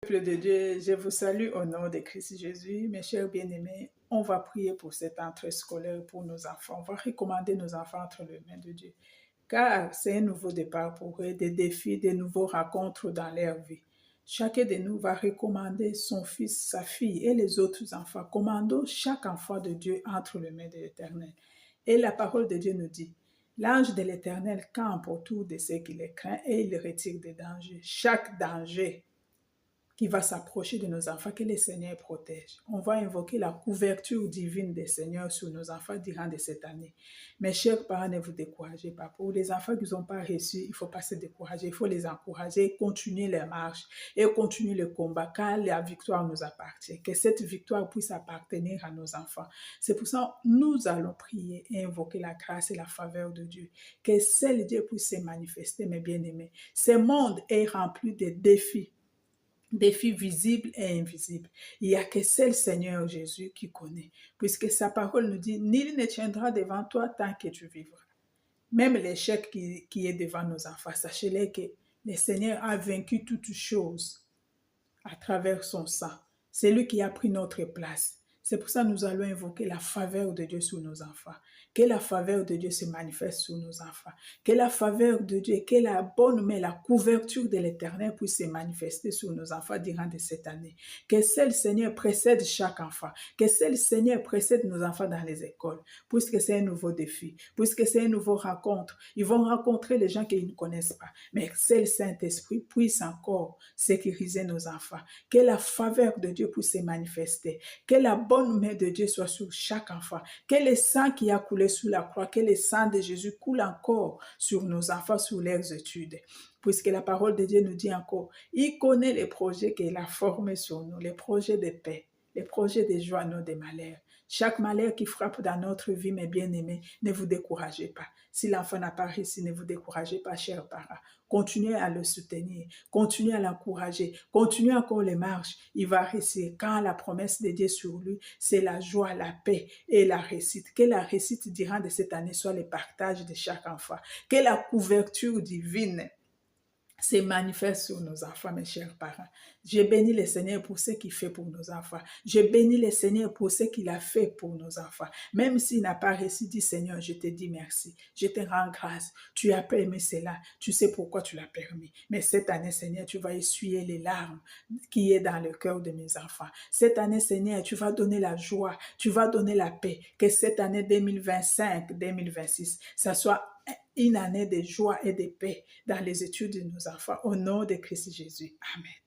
Peuple de Dieu, je vous salue au nom de Christ Jésus. Mes chers bien-aimés, on va prier pour cette entrée scolaire pour nos enfants. On va recommander nos enfants entre les mains de Dieu. Car c'est un nouveau départ pour eux, des défis, des nouveaux rencontres dans leur vie. Chacun de nous va recommander son fils, sa fille et les autres enfants. Commandons chaque enfant de Dieu entre les mains de l'Éternel. Et la parole de Dieu nous dit, l'ange de l'Éternel campe autour de ceux qui les craignent et il retire des dangers. Chaque danger qui va s'approcher de nos enfants, que le Seigneur protège. On va invoquer la couverture divine des Seigneurs sur nos enfants durant de cette année. Mes chers parents, ne vous découragez pas. Pour les enfants qui n'ont pas reçu, il ne faut pas se décourager. Il faut les encourager, continuer leur marche et continuer le combat, car la victoire nous appartient. Que cette victoire puisse appartenir à nos enfants. C'est pour ça que nous allons prier et invoquer la grâce et la faveur de Dieu. Que seul Dieu puisse se manifester, mes bien-aimés. Ce monde est rempli de défis visibles et invisibles. Il n'y a que seul Seigneur Jésus qui connaît, puisque sa parole nous dit, nul ne tiendra devant toi tant que tu vivras. Même l'échec qui est devant nos enfants, sachez-le que le Seigneur a vaincu toutes choses à travers son sang. C'est lui qui a pris notre place. C'est pour ça que nous allons invoquer la faveur de Dieu sur nos enfants. Que la faveur de Dieu se manifeste sur nos enfants. Que la faveur de Dieu, que la bonne main, la couverture de l'Éternel puisse se manifester sur nos enfants durant de cette année. Que seul Seigneur précède chaque enfant. Que seul Seigneur précède nos enfants dans les écoles. Puisque c'est un nouveau défi. Puisque c'est une nouvelle rencontre. Ils vont rencontrer les gens qu'ils ne connaissent pas. Mais que seul Saint-Esprit puisse encore sécuriser nos enfants. Que la faveur de Dieu puisse se manifester. Que la bonne main de Dieu soit sur chaque enfant. Que le sang qui a coulé sous la croix, que le sang de Jésus coule encore sur nos enfants, sur leurs études. Puisque la parole de Dieu nous dit encore, il connaît les projets qu'il a formés sur nous, les projets de paix, les projets de joie, non de malheur. Chaque malheur qui frappe dans notre vie, mes bien-aimés, ne vous découragez pas. Si l'enfant n'a pas réussi, ne vous découragez pas, chers parents. Continuez à le soutenir, continuez à l'encourager, continuez encore les marches. Il va réussir. Quand la promesse de Dieu sur lui, c'est la joie, la paix et la réussite. Que la réussite durant de cette année soit le partage de chaque enfant. Que la couverture divine se manifeste sur nos enfants, mes chers parents. Je bénis le Seigneur pour ce qu'il fait pour nos enfants. Je bénis le Seigneur pour ce qu'il a fait pour nos enfants. Même s'il n'a pas réussi, dis Seigneur, je te dis merci. Je te rends grâce. Tu as permis cela. Tu sais pourquoi tu l'as permis. Mais cette année, Seigneur, tu vas essuyer les larmes qui est dans le cœur de mes enfants. Cette année, Seigneur, tu vas donner la joie. Tu vas donner la paix. Que cette année 2025-2026, ça soit une année de joie et de paix dans les études de nos enfants. Au nom de Christ Jésus. Amen.